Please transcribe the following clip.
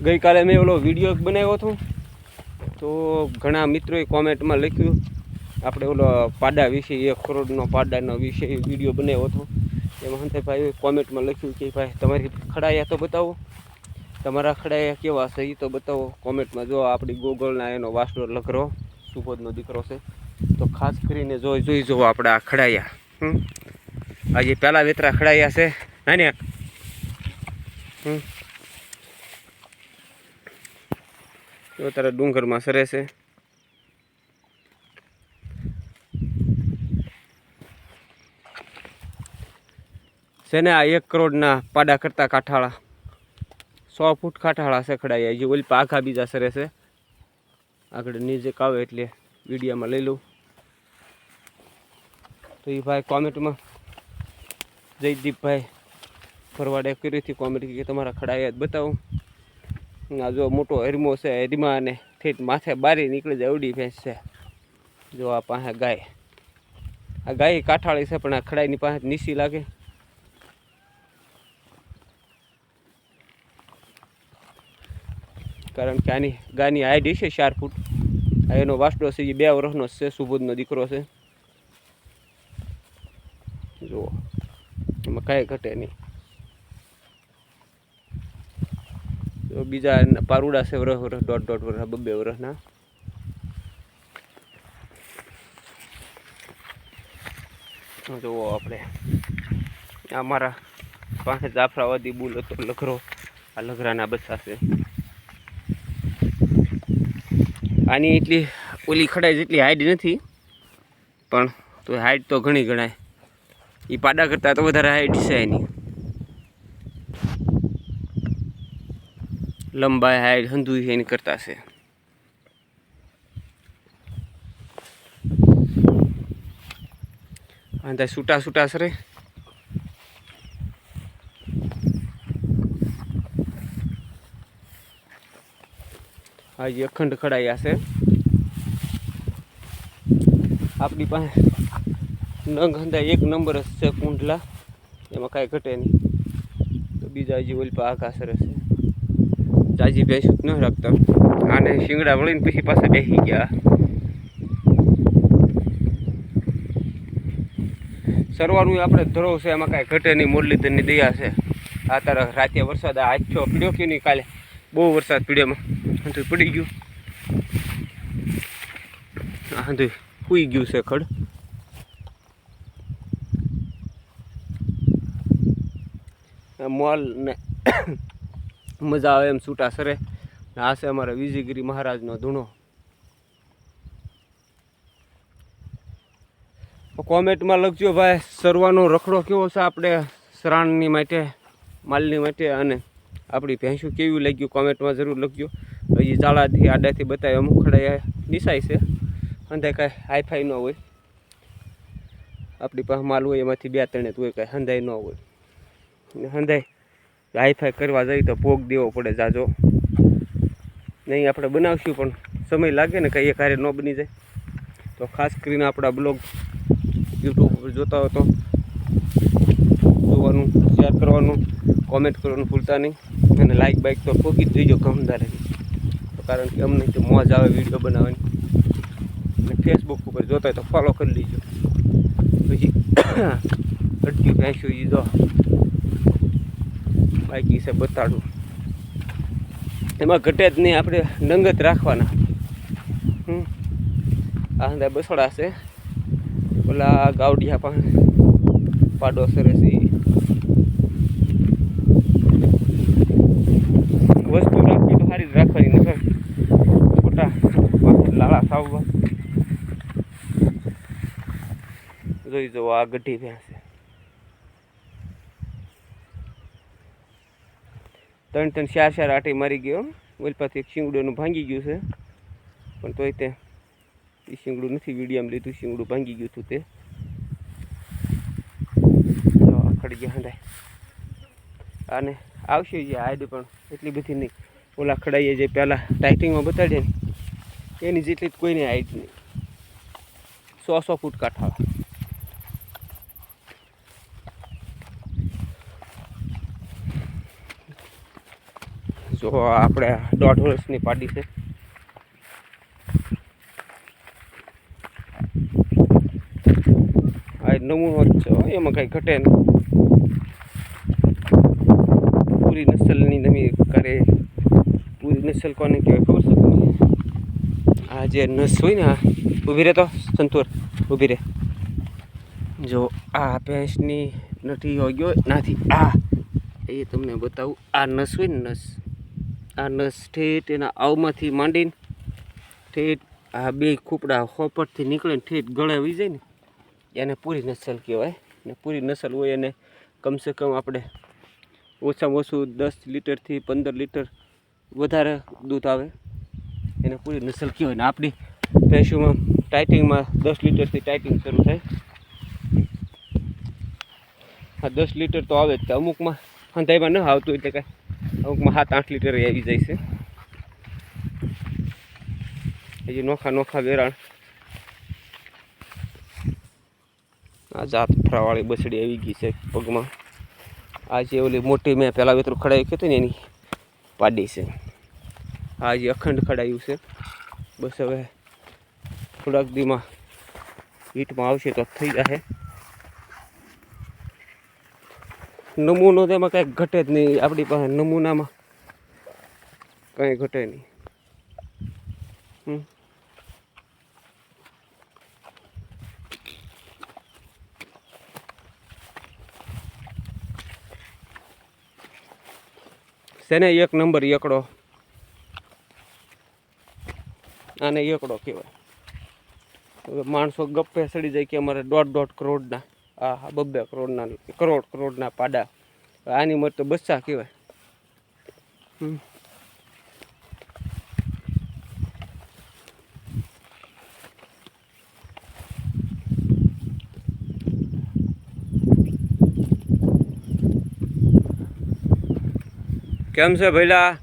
ગઈકાલે મેં ઓલો વિડીયો બનાવ્યો હતો, તો ઘણા મિત્રોએ કોમેન્ટમાં લખ્યું આપણે ઓલો પાડા વિશે 1 કરોડનો પાડાનો વિશે વિડીયો બનાવ્યો હતો. એમાં હંતાભાઈ કોમેન્ટમાં લખ્યું કે ભાઈ તમારી ખડાયા તો બતાવો, તમારા ખડાયા કેવા છે એ તો બતાવો કોમેન્ટમાં. જો આપણી ગોગલના એનો વાસડો લઘરો સુબોધનો દીકરો છે, તો ખાસ કરીને જોઈ જુઓ આપણે આ ખડાયા. આજે પહેલાં વેતરા ખડાયા છે નાને. જો તારા ડુંગરમાં સરે છે ને આ 1 કરોડના પાડા કરતા કાંઠાળા 100 ફૂટ કાંઠાળા છે ખડાયા. જે ઓલી આખા બીજા સરે છે. આગળ નીચે આવે એટલે વિડીયોમાં લઈ લઉં. તો એ ભાઈ કોમેન્ટમાં જયદીપભાઈ ફરવાડે કરી હતી કોમેન્ટ કે તમારા ખડાયા જ બતાવો. આ જો મોટો હરમો છે, હરીમા અને ઠેઠ માથે બારી નીકળી જાય એવડી ભેંસ છે. જો આ પાસે ગાય, આ ગાય કાંઠાળી છે પણ આ ખડાઈની પાસે નીસી લાગે. કારણ કે આની ગાયની હાઈટ હશે 4 ફૂટ. આ એનો વાસડો છે, એ 2 વર્ષનો છે, સુબોધનો દીકરો છે. જુઓ એમાં કાંઈ ઘટે નહીં. તો બીજા પારુડા છે વર્ષ 1.5 વર્ષ 2 વર્ષના. જુઓ આપણે અમારા પાસે જાફરાવાદી બુલ હતો લઘરો. આ લઘરાના બચ્ચા છે. આની એટલી ઓલી ખડાઈ જેટલી હાઈટ નથી, પણ તો હાઈટ તો ઘણી ગણાય. એ પાડા કરતાં તો વધારે હાઈટ છે એની. લંબાઈ હાઈટ હંધુઈ એની કરતા છે. અને છૂટા સરે. હાજી અખંડ ખડાયા છે આપણી પાસે. નંગ હંધા 1 નંબર જ છે કુંડલા, એમાં કાંઈ ઘટે નહીં. તો બીજા હજી ઓલી પર આઘા સરસ છે. જાજી ભેંસ ન રાખતા. આને શિંગડા વળીને પછી પાછા બેસી ગયા. સરવાનું આપણે ધરો છે, એમાં કાંઈ ઘટે નહીં. મુરલીધરની દયા છે. આ તારા રાતે વરસાદ આછો પીડ્યો કે નહીં, કાલે બહુ વરસાદ પીડ્યોમાં હંધું પડી ગયું. હંધું સૂઈ ગયું છે ખડ. મોલ ને મજા આવે એમ છૂટા સરે. આ છે અમારા વિજયગીરી મહારાજનો ધૂણો. કોમેન્ટમાં લખજો ભાઈ સરવાનો રખડો કેવો છે આપણે સરાણની માટે, માલની માટે, અને આપણી ભેંસું કેવું લાગ્યું કોમેન્ટમાં જરૂર લખજો. હજી ચાળાથી આડાથી બતાવે અમુક ખડાયા નિસાય છે. હંધાય કાંઈ હાઈફાઈ ન હોય. આપણી પાસે માલ હોય એમાંથી 2-3 હોય, કાંઈ હંધાઈ ન હોય. હંધાઈ હાઈફાઈ કરવા જઈએ તો ભોગ દેવો પડે જાજો. નહીં આપણે બનાવશું પણ સમય લાગે ને, કંઈ એક હારે ન બની જાય. તો ખાસ કરીને આપણા બ્લોગ યુટ્યુબ ઉપર જોતા હો તો જોવાનું, શેર કરવાનું, કોમેન્ટ કરવાનું ભૂલતા નહીં. અને લાઈક બાઈક તો ઠોકી જ દેજો ગમદારે. કારણ કે અમને તો મોજ આવે વિડીયો બનાવવાની. અને ફેસબુક ઉપર જોતા હોય તો ફોલો કરી લેજો. પછી અટકી ભેંસું એ જો બાકી છે બતાડું. એમાં ઘટે જ નહીં, આપણે નંગત રાખવાના. આ અંદર બસડા છે. ઓલા ગાવડિયા પાસે પાડો સરસ. વસ્તુ રાખવી તો સારી જ રાખવાની, નકર ખોટા લાળા સાવવા. જોઈ જવો આ ગઢી ભેંસ છે. 3-4 આટી મારી ગયો. ઓલપાથી એક શીંગડું ભાંગી ગયું છે, પણ તોય તે એ શીંગડું નથી વિડીયામાં લીધું. શીંગડું ભાંગી ગયું હતું તે. ખડી ગયા હંધાય. આને આવશે જે હાઈડ પણ એટલી બધી નહીં. ઓલા ખડાઈએ જે પહેલાં ટાઇટિંગમાં બતાડે ને એની જેટલી જ કોઈની હાઈટ નહીં. 100 ફૂટ કાંઠાળા. જો આપણે 1.5 વર્ષની પાડી છે. આ નમૂનો જ છે, એમાં કાંઈ ઘટે નહીં. પૂરી નસલની તમે કરે, પૂરી નસલ કોને કહેવાય ખબર છે તમને? આ જે નસ હોય ને, આ ઊભી રહે તો સંતોર ઊભી રહે. જો આ ભેંસની નથી હોય ગયો નાથી, આ એ તમને બતાવું. આ નસ હોય ને, આ નસ ઠેઠ એના આવમાંથી માંડીને ઠેઠ આ બે ખૂપડા હોપટથી નીકળે ને ઠેઠ ગળે આવી જાય ને, એને પૂરી નસલ કહેવાય. ને પૂરી નસલ હોય એને કમસે કમ આપણે ઓછામાં ઓછું 10 લીટરથી 15 લીટર વધારે દૂધ આવે, એને પૂરી નસલ કહેવાય. ને આપણી ભેંસોમાં ટાઇટિંગમાં 10 લીટરથી ટાઇટિંગ શરૂ થાય. હા 10 લીટર તો આવે જ, અમુકમાં હંધાઈમાં ન આવતું એટલે કાંઈ, અમુકમાં 7-8 લીટર આવી જાય છે. હજી નોખા વેરાણ. આ જાત ફરાવાળી બસડી આવી ગઈ છે પગમાં. આ જે ઓલી મોટી મેં પહેલાં વેતરું ખડાયું હતું ને એની પાડી છે. આ જે અખંડ ખડાયું છે. બસ હવે થોડાક દીમાં હીટમાં આવશે તો થઈ જશે. નમૂનો તેમાં કાંઈ ઘટે જ નહીં. આપણી પાસે નમૂનામાં કંઈ ઘટે નહીં. શેને 1 નંબર એકડો, આને એકડો કહેવાય. માણસો ગપ્પે સડી જાય કે અમારે 1.5 કરોડના, આ 2 કરોડના પાડા. આની મત તો બચ્ચા કહેવાય. કેમ છે ભઈલા?